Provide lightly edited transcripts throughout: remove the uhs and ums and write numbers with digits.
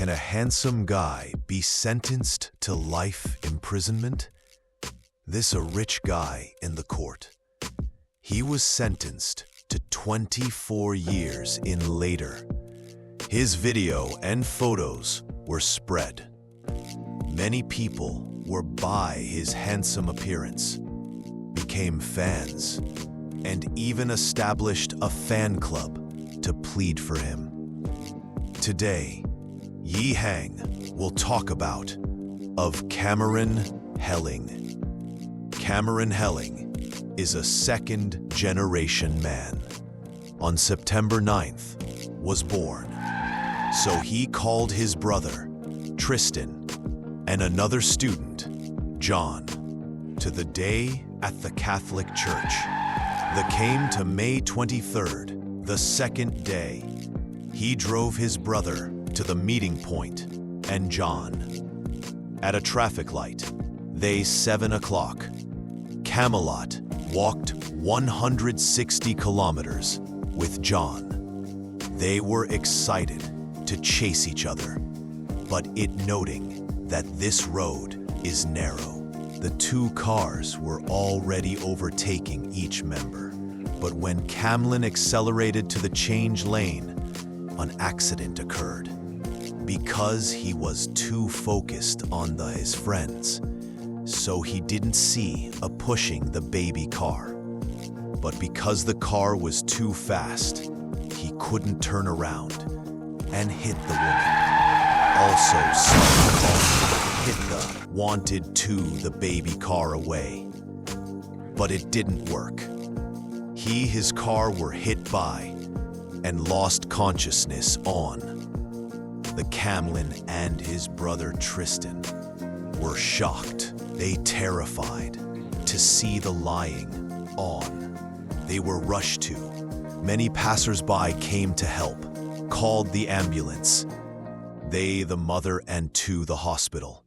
Can a handsome guy be sentenced to life imprisonment? This a rich guy in the court. He was sentenced to 24 years in later. His video and photos were spread. Many people were by his handsome appearance, became fans, and even established a fan club to plead for him. Today, Yi Hang will talk about of Cameron Herrin. Cameron Herrin is a second-generation man. On September 9th, was born. So he called his brother, Tristan, and another student, John, to the day at the Catholic Church. That came to May 23rd, the second day. He drove his brother to the meeting point, and John. At a traffic light, they 7 o'clock. Camelot walked 160 kilometers with John. They were excited to chase each other, but it noting that this road is narrow. The two cars were already overtaking each member, but when Cameron accelerated to the change lane, an accident occurred. Because he was too focused on his friends, so he didn't see pushing the baby car. But because the car was too fast, he couldn't turn around and hit the woman. Also, some car hit the wanted the baby car away. But it didn't work. His car were hit by and lost consciousness on. The Cameron and his brother Tristan were shocked. They terrified to see the lying on. They were rushed to. Many passers-by came to help, called the ambulance. They, the mother, and to the hospital.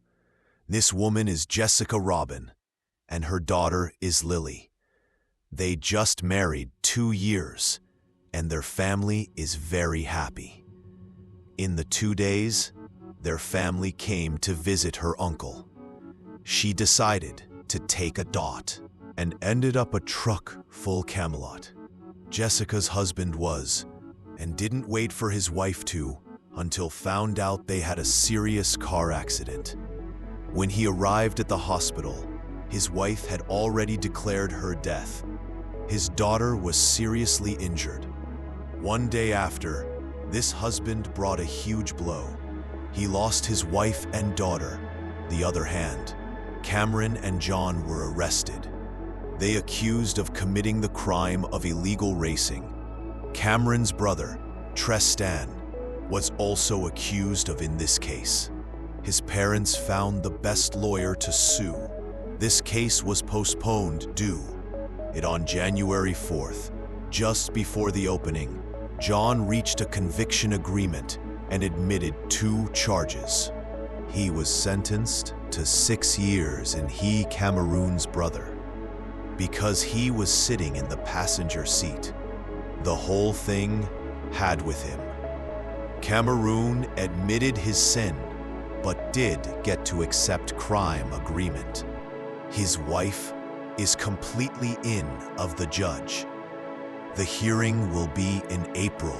This woman is Jessica Robin, and her daughter is Lily. They just married 2 years, and their family is very happy. In the 2 days, their family came to visit her uncle. She decided to take a dot and ended up a truck full Camelot. Jessica's husband was, and didn't wait for his wife to, until found out they had a serious car accident. When he arrived at the hospital, his wife had already declared her death. His daughter was seriously injured. One day after, this husband brought a huge blow. He lost his wife and daughter. The other hand, Cameron and John were arrested. They accused of committing the crime of illegal racing. Cameron's brother, Tristan, was also accused of in this case. His parents found the best lawyer to sue. This case was postponed due it on January 4th, just before the opening. John reached a conviction agreement and admitted 2 charges. He was sentenced to 6 years and Cameron's brother, because he was sitting in the passenger seat. The whole thing had with him. Cameron admitted his sin, but did get to accept crime agreement. His wife is completely in of the judge. The hearing will be in April.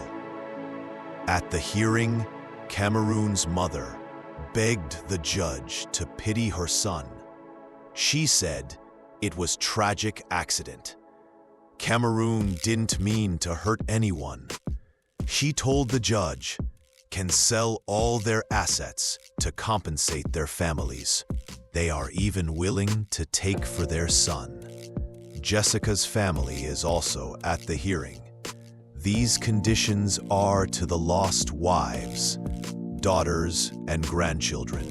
At the hearing, Cameron's mother begged the judge to pity her son. She said it was tragic accident. Cameron didn't mean to hurt anyone. She told the judge can sell all their assets to compensate their families. They are even willing to take for their son. Jessica's family is also at the hearing. These conditions are to the lost wives, daughters, and grandchildren.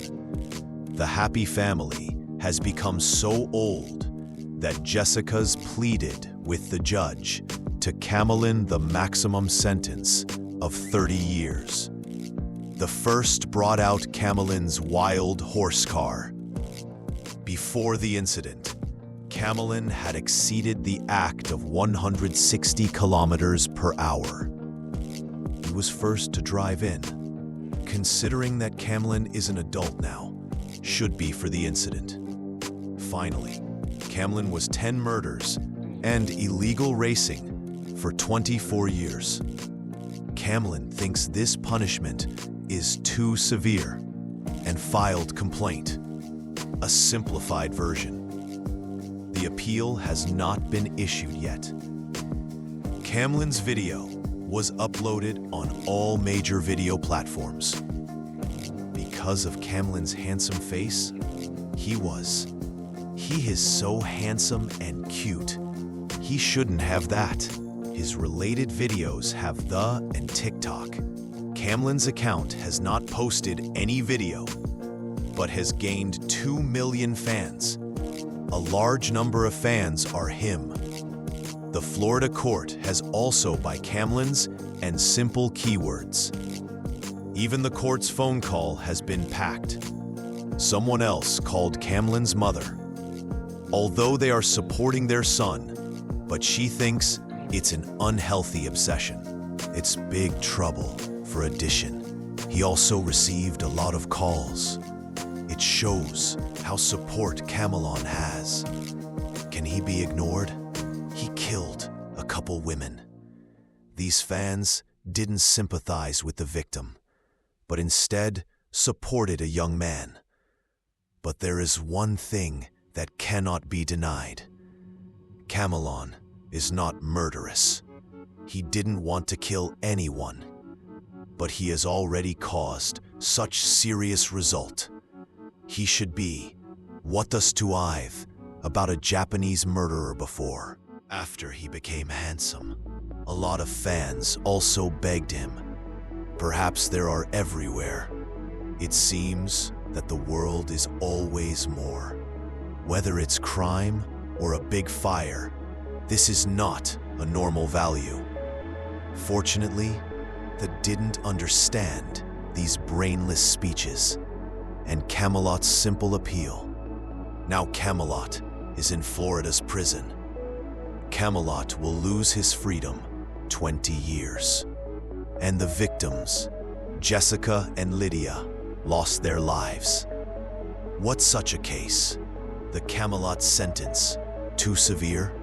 The happy family has become so old that Jessica's pleaded with the judge to Cameron the maximum sentence of 30 years. The first brought out Cameron's wild horse car. Before the incident, Cameron had exceeded the act of 160 kilometers per hour. He was first to drive in, considering that Camlin is an adult now, should be for the incident. Finally, Camlin was 10 murders and illegal racing for 24 years. Camlin thinks this punishment is too severe and filed complaint, a simplified version. The appeal has not been issued yet. Camlin's video was uploaded on all major video platforms. Because of Camlin's handsome face, he is so handsome and cute. He shouldn't have that. His related videos have the and TikTok. Camlin's account has not posted any video, but has gained 2 million fans. A large number of fans are him. The Florida court has also by Camlin's and simple keywords. Even the court's phone call has been packed. Someone else called Camlin's mother. Although they are supporting their son, but she thinks it's an unhealthy obsession. It's big trouble for addition. He also received a lot of calls. It shows how support Camlin has. Can he be ignored? He killed a couple women. These fans didn't sympathize with the victim, but instead supported a young man. But there is one thing that cannot be denied. Camlin is not murderous. He didn't want to kill anyone, but he has already caused such serious result. He should be what us to I've about a Japanese murderer before. After he became handsome, a lot of fans also begged him. Perhaps there are everywhere. It seems that the world is always more. Whether it's crime or a big fire, this is not a normal value. Fortunately, they didn't understand these brainless speeches and Camelot's simple appeal. Now Camelot is in Florida's prison. Camelot will lose his freedom 20 years. And the victims, Jessica and Lydia, lost their lives. What's such a case? The Camelot sentence too severe?